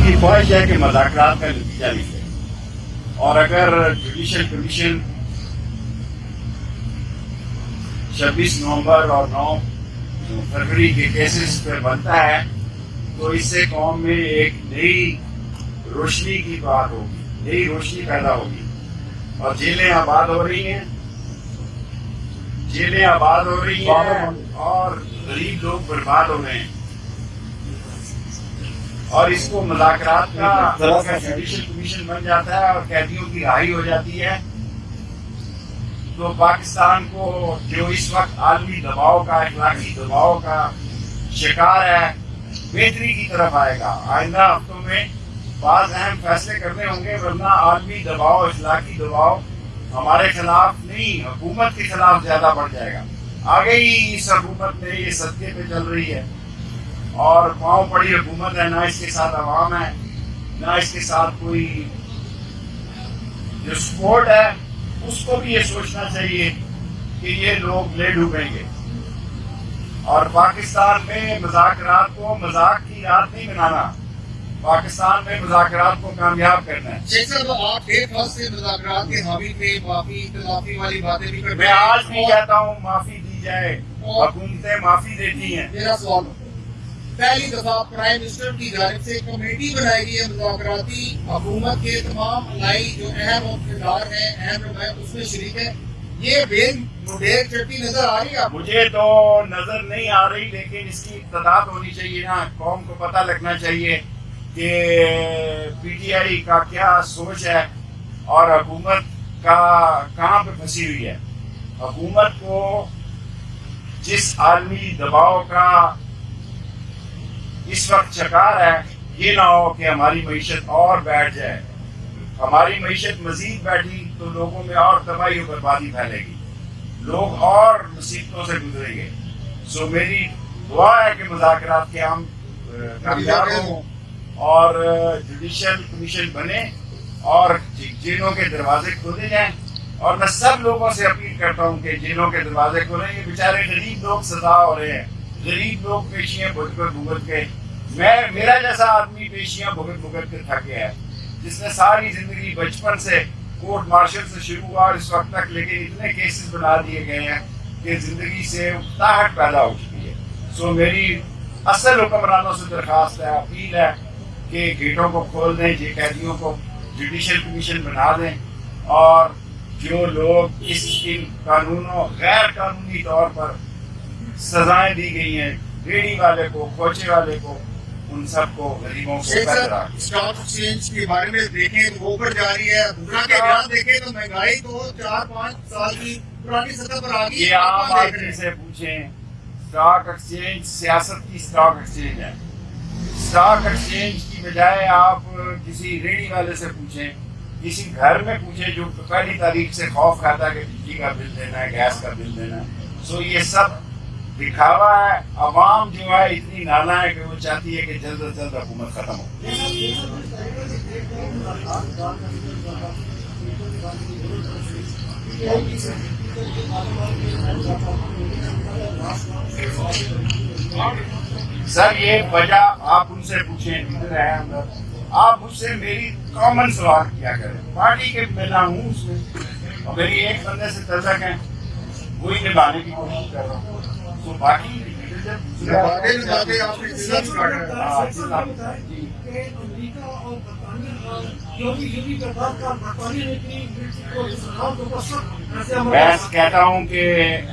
کی خواہش ہے کہ مذاکرات کا نتیجہ نکلے، اور اگر جوڈیشل کمیشن 26 نومبر اور 9 فروری کے کیسز پہ بنتا ہے تو اس سے قوم میں ایک نئی روشنی کی بات ہوگی، نئی روشنی پیدا ہوگی، اور جیلیں آباد ہو رہی ہیں، جیلیں آباد ہو رہی ہیں اور غریب لوگ برباد ہو رہے ہیں، اور اس کو مذاکرات کا جوڈیشل کمیشن بن جاتا ہے اور قیدیوں کی رہائی ہو جاتی ہے تو پاکستان کو جو اس وقت عالمی دباؤ کا، اخلاقی دباؤ کا شکار ہے، بہتری کی طرف آئے گا۔ آئندہ ہفتوں میں بعض اہم فیصلے کرنے ہوں گے، ورنہ عالمی دباؤ، اخلاقی دباؤ ہمارے خلاف نہیں، حکومت کے خلاف زیادہ بڑھ جائے گا۔ آگے ہی اس حکومت میں یہ صدقے پہ چل رہی ہے اور پاؤں پڑی حکومت ہے، نہ اس کے ساتھ عوام ہے، نہ اس کے ساتھ کوئی جو سپورٹ ہے۔ اس کو بھی یہ سوچنا چاہیے کہ یہ لوگ لے ڈوبیں گے، اور پاکستان میں مذاکرات کو مذاق کی یاد نہیں بنانا، پاکستان میں مذاکرات کو کامیاب کرنا ہے۔ شیخ صاحب، آپ ڈیڑھ سال سے مذاکرات کے حامی تھے، معافی اختلافی والی باتیں بھی کرتے ہیں، میں آج بھی کہتا ہوں معافی دی جائے، حکومتیں معافی دیتی ہیں۔ میرا سوال پہلی دفعہ پرائم منسٹر کی جانب سے کمیٹی بنائی گئی ہے مذاکراتی، حکومت کے تمام الائی جو اہم کردار ہیں، اہم رکن اس میں شریک ہیں، یہ بے مڈیر چٹی نظر آ رہی ہے؟ مجھے تو نظر نہیں آ رہی، لیکن اس کی ابتداء ہونی چاہیے نا، قوم کو پتہ لگنا چاہیے کہ پی ٹی آئی کا کیا سوچ ہے اور حکومت کا کہاں پہ پھنسی ہوئی ہے۔ حکومت کو جس عالمی دباؤ کا اس وقت شکار ہے، یہ نہ ہو کہ ہماری معیشت اور بیٹھ جائے، ہماری معیشت مزید بیٹھی تو لوگوں میں اور تباہی و بربادی پھیلے گی، لوگ اور مصیبتوں سے گزریں گے۔ سو میری دعا ہے کہ مذاکرات کے ہم کامیاب ہوں اور جوڈیشل کمیشن بنے اور جیلوں کے دروازے کھولے جائیں، اور میں سب لوگوں سے اپیل کرتا ہوں کہ جیلوں کے دروازے کھولیں۔ یہ بیچارے غریب لوگ سزا ہو رہے ہیں، غریب لوگ پیشیاں بھگت کے، میرا جیسا آدمی پیشیاں بھگت کے تھک گیا ہے، جس نے ساری زندگی بچپن سے کورٹ مارشل سے شروع ہوا اور اس وقت تک، لیکن اتنے کیسز بنا دیے گئے ہیں کہ زندگی سے اکتاہٹ پیدا ہو چکی ہے۔ سو میری اصل حکمرانوں سے درخواست ہے، اپیل ہے کہ گیٹوں کو کھول دیں، یہ قیدیوں کو جوڈیشل کمیشن بنا دیں، اور جو لوگ ان قانونوں غیر قانونی طور پر سزائیں دی گئی ہیں، ریڑھی والے کو، کوچے والے کو، ان سب کو، غریبوں کو بہتر آگے۔ اسٹاک ایکسچینج کے بارے میں دیکھیں تو اوپر جا رہی ہے، دوسرا کے بیان دیکھیں تو مہنگائی تو 4-5 سال کی پرانی سطح پر آ گئی ہے۔ یہ عام آدمی سے پوچھیں، اسٹاک ایکسچینج سیاست کی اسٹاک ایکسچینج ہے۔ اسٹاک ایکسچینج کی بجائے آپ کسی ریڑھی والے سے پوچھیں، کسی گھر میں پوچھیں جو پہلی تاریخ سے خوف کھاتا ہے کہ بجلی کا بل دینا ہے، گیس کا بل دینا ہے۔ سو یہ سب دکھاوا ہے۔ عوام جو ہے اتنی نالا ہے کہ وہ چاہتی ہے کہ جلد از جلد حکومت ختم ہو۔ سر یہ وجہ آپ ان سے پوچھیں، ادھر ہے اندر، آپ مجھ سے میری کامن سوال کیا کریں، پارٹی کے میں ہوں اس میں، اور میری ایک بندے سے تلق ہے، وہی نبھانے کی کوشش کر رہا ہوں۔ تو باقی میں کہتا ہوں کہ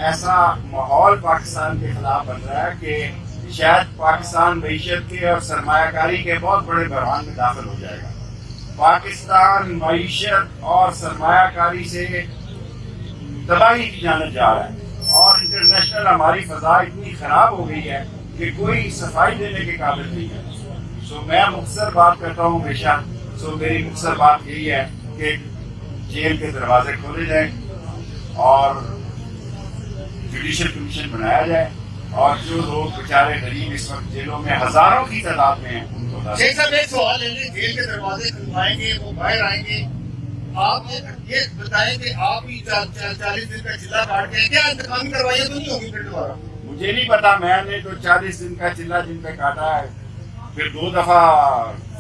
ایسا ماحول پاکستان کے خلاف بن رہا ہے کہ شاید پاکستان معیشت کے اور سرمایہ کاری کے بہت بڑے بحران میں داخل ہو جائے گا۔ پاکستان معیشت اور سرمایہ کاری سے تباہی کی جانب جا رہا ہے، اور انٹرنیشنل ہماری فضا اتنی خراب ہو گئی ہے کہ کوئی صفائی دینے کے قابل نہیں ہے۔ سو میں مختصر بات کرتا ہوں ہمیشہ، سو میری مختصر بات یہی ہے کہ جیل کے دروازے کھولے جائیں اور جوڈیشل کمیشن بنایا جائے، اور جو لوگ بیچارے غریب اس وقت جیلوں میں ہزاروں کی تعداد میں ہیں ان کو شیخ صاحب ایک سوال ہے، جیل کے دروازے کھلوائیں گے، وہ باہر آئیں گے، آپ یہ بتائیں کہ آپ ہی 40 دن کا چلہ کاٹ کے کیا انتقامی کروائیاں تو نہیں ہوگی پھر دوبارہ؟ مجھے نہیں پتا، میں نے تو 40 دن کا چلہ جن پہ کاٹا ہے، پھر 2 دفعہ